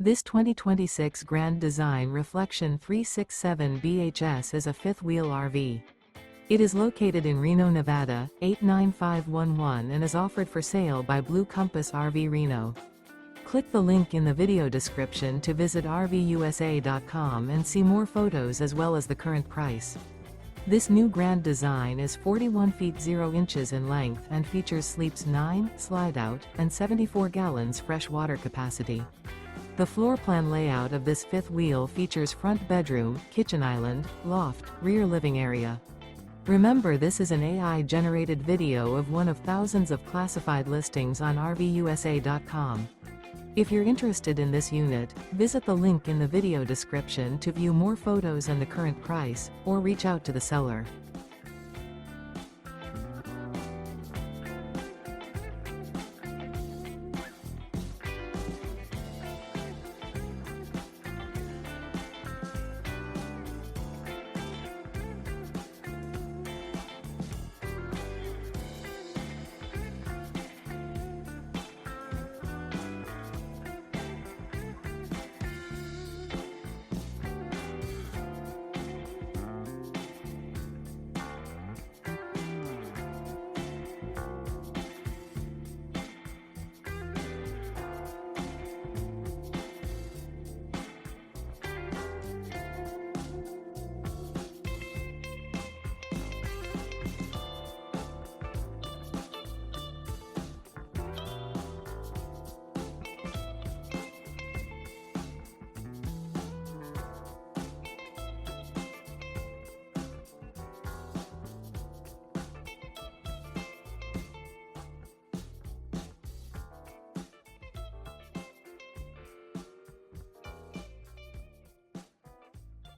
This 2026 Grand Design Reflection 367 BHS is a fifth-wheel RV. It is located in Reno, Nevada, 89511 and is offered for sale by Blue Compass RV Reno. Click the link in the video description to visit RVUSA.com and see more photos as well as the current price. This new Grand Design is 41 feet 0 inches in length and features sleeps 9, slide-out, and 74 gallons fresh water capacity. The floor plan layout of this fifth wheel features front bedroom, kitchen island, loft, rear living area. Remember, this is an AI-generated video of one of thousands of classified listings on RVUSA.com. If you're interested in this unit, visit the link in the video description to view more photos and the current price, or reach out to the seller.